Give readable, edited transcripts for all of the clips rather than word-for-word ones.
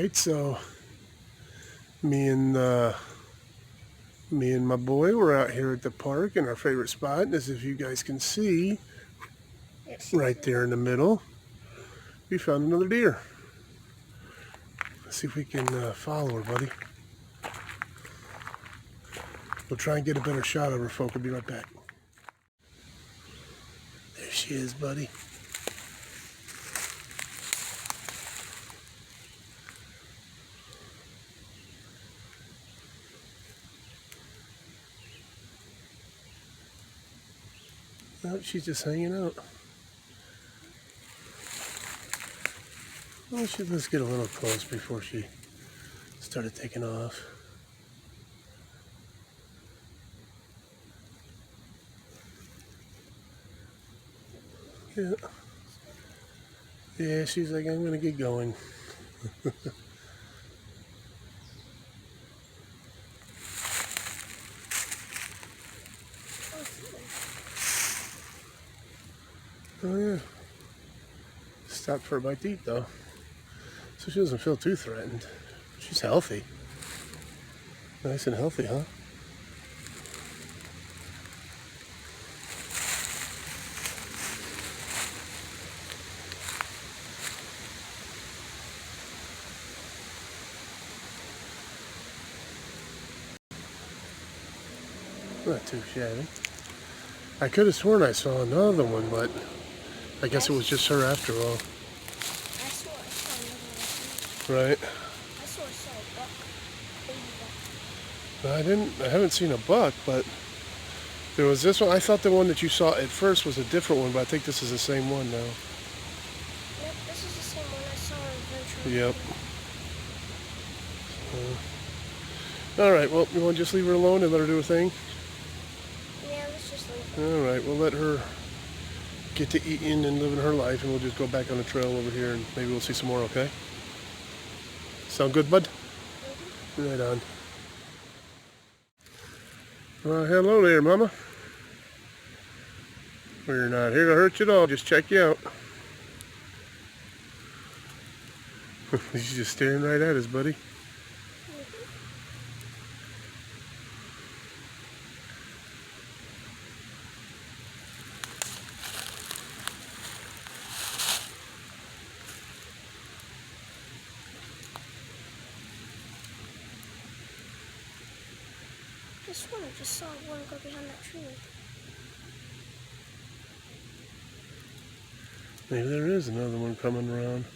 Alright, so me and my boy, we're out here at the park, and our favorite spot, as if you guys can see, right there in the middle, we found another deer. Let's see if we can follow her, buddy. We'll try and get a better shot of her, folk. We'll be right back. There she is, buddy. Oh, she's just hanging out. Well, let's get a little close before she started taking off. Yeah. Yeah, she's like, I'm gonna get going. Oh yeah. Stopped for a bite to eat though. So she doesn't feel too threatened. She's healthy. Nice and healthy, huh? Not too shabby. I could have sworn I saw another one, but I guess it was just her after all. Right. I haven't seen a buck, but there was this one. I thought the one that you saw at first was a different one, but I think this is the same one now. Yep, this is the same one I saw in Adventure. Yep. Alright, well, you want to just leave her alone and let her do her thing? Yeah, let's just leave her. Alright, we'll let her get to eating and living her life, and we'll just go back on the trail over here, and maybe we'll see some more, okay? Sound good, bud? Mm-hmm. Right on. Well, hello there, Mama. We're not here to hurt you at all, just check you out. She's just staring right at us, buddy. This one, I just saw one go behind that tree. Maybe there is another one coming around.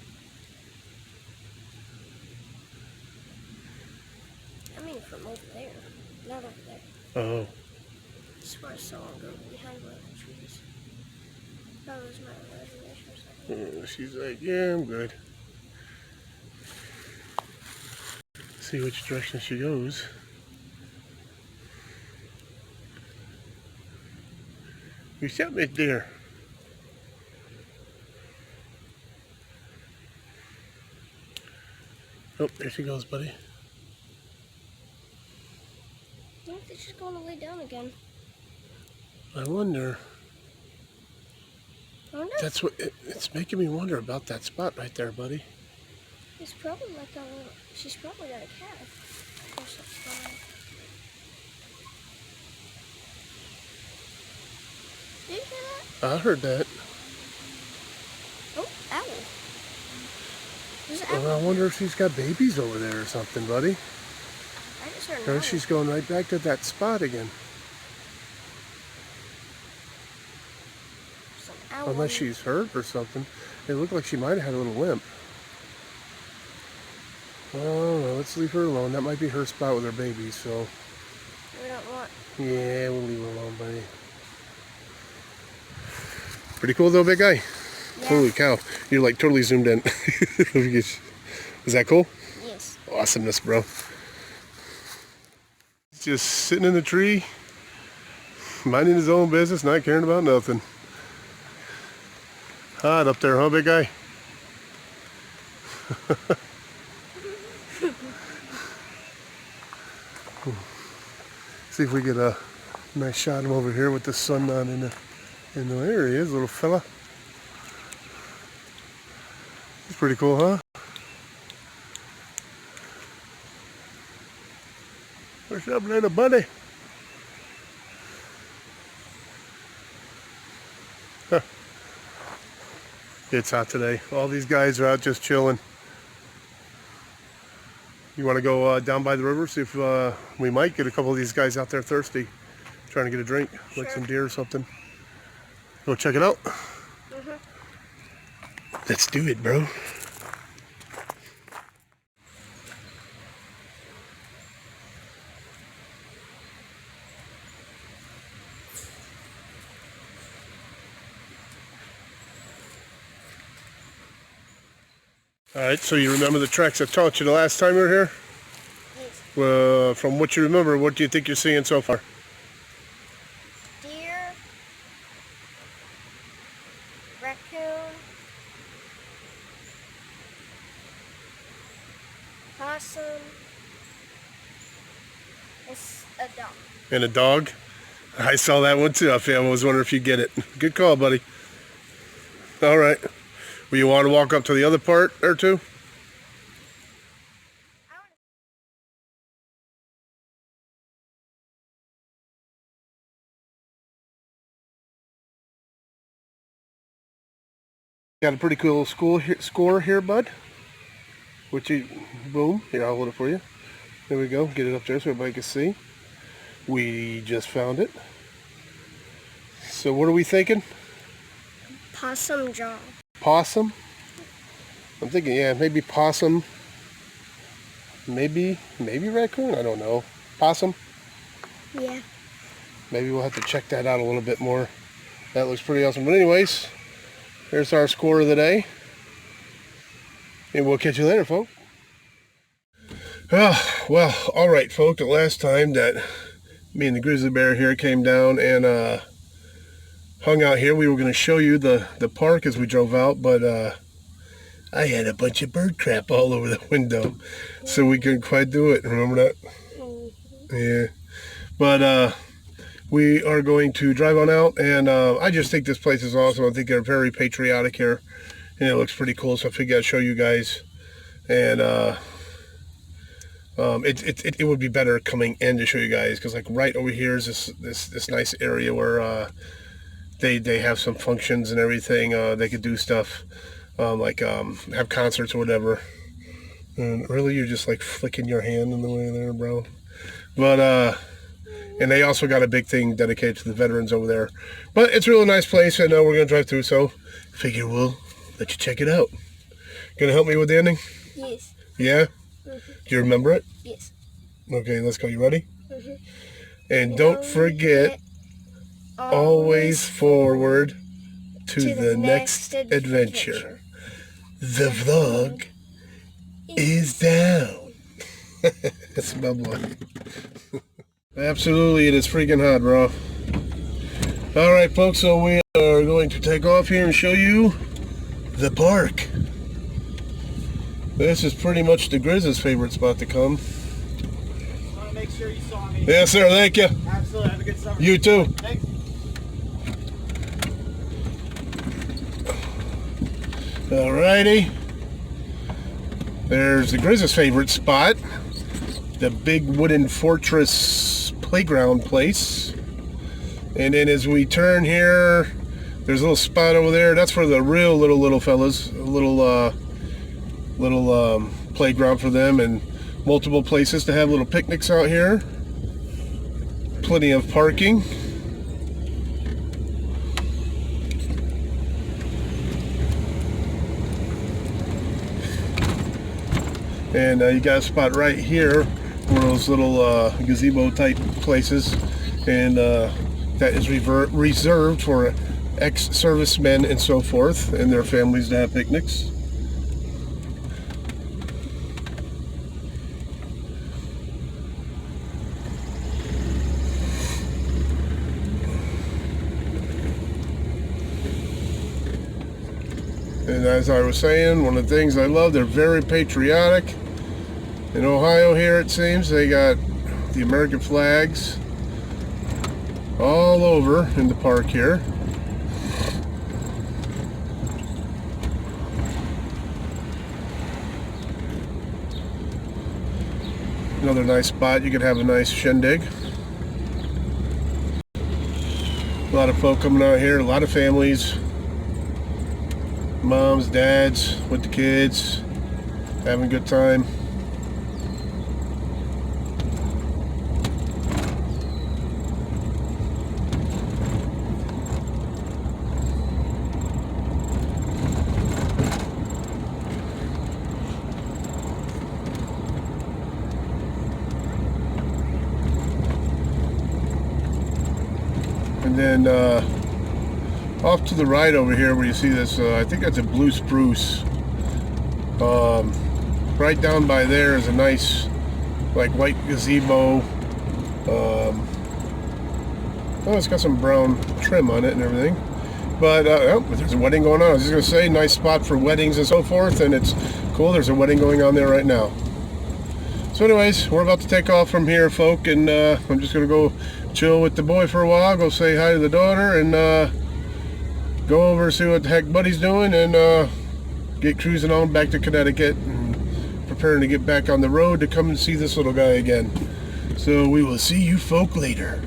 I mean from over there, not over there. Oh. I swear I saw one go behind one of the trees. That was my imagination or something. She's like, yeah, I'm good. See which direction she goes. You shot me, deer. Oh, there she goes, buddy. I think she's going to lay down again. I wonder. That's what it's making me wonder about that spot right there, buddy. It's probably like a little. She's probably got a calf. Of course, that's fine. Did you hear that? I heard that. Oh, owl. There's an owl. Well, I wonder if she's got babies over there or something, buddy. I just heard an Or owl. if she's going right back to that spot again. Unless she's hurt or something. It looked like she might have had a little limp. Oh, well, let's leave her alone. That might be her spot with her babies, so. We don't want. Yeah, we'll leave her alone, buddy. Pretty cool though, big guy. Yeah. Holy cow. You're like totally zoomed in. Is that cool? Yes. Awesomeness, bro. He's just sitting in the tree, minding his own business, not caring about nothing. Hot up there, huh, big guy? See if we get a nice shot of him over here with the sun on in the there he is, little fella. He's pretty cool, huh? What's up, little buddy? Huh. It's hot today. All these guys are out just chilling. You want to go down by the river, see if we might get a couple of these guys out there thirsty, trying to get a drink, like some deer or something. Go check it out. Let's do it, bro. All right, so you remember the tracks I taught you the last time you were here? Yes. From what you remember, what do you think you're seeing so far? Deer, raccoon, possum, a dog. And a dog? I saw that one too. I was wondering if you get it. Good call, buddy. All right. Well, you want to walk up to the other part or two? Got a pretty cool score here, bud. Which you, boom, here, I'll hold it for you. There we go. Get it up there so everybody can see. We just found it. So what are we thinking? Possum jaw. Possum? I'm thinking, yeah, maybe possum. Maybe raccoon? I don't know. Possum? Yeah. Maybe we'll have to check that out a little bit more. That looks pretty awesome. But anyways, here's our score of the day. And we'll catch you later, folks. Well, all right, folks. The last time that me and the grizzly bear here came down and hung out here, we were going to show you the park as we drove out, but I had a bunch of bird crap all over the window, so we couldn't quite do it. Remember that? Yeah. But we are going to drive on out, and I just think this place is awesome. I think they're very patriotic here, and it looks pretty cool, so I figured I'd show you guys. And it would be better coming in to show you guys, because like right over here is this nice area where they have some functions and everything. They could do stuff like have concerts or whatever. And really, you're just like flicking your hand in the way there, bro. But and they also got a big thing dedicated to the veterans over there. But it's a really nice place, and we're gonna drive through, so figure we'll let you check it out. Gonna help me with the ending? Yes. Yeah? Do you remember it? Yes. Okay, let's go. You ready? And don't forget, always forward to the next adventure. The vlog is down. That's my boy. Absolutely, it is freaking hot, bro. All right, folks, so we are going to take off here and show you the park. This is pretty much the Grizz's favorite spot to come. I want to make sure you saw me. Yes, sir. Thank you. Absolutely. Have a good summer. You too. Thanks. Alrighty. There's the Grizz's favorite spot. The big wooden fortress playground place. And then as we turn here, there's a little spot over there. That's for the real little fellas. A little playground for them, and multiple places to have little picnics out here. Plenty of parking. And you got a spot right here, one of those little gazebo type places, and that is reserved for ex-servicemen and so forth and their families to have picnics. And as I was saying, one of the things I love, they're very patriotic. In Ohio here, it seems, they got the American flags all over in the park here. Another nice spot. You could have a nice shindig. A lot of folk coming out here. A lot of families. Moms, dads with the kids. Having a good time. And then off to the right over here where you see this, I think that's a blue spruce. Right down by there is a nice like white gazebo. Oh, it's got some brown trim on it and everything. But oh, there's a wedding going on. I was just going to say, nice spot for weddings and so forth. And it's cool. There's a wedding going on there right now. So anyways, we're about to take off from here, folk, and I'm just going to go chill with the boy for a while, go say hi to the daughter, and go over see what the heck Buddy's doing, and get cruising on back to Connecticut, and preparing to get back on the road to come and see this little guy again. So we will see you folk later.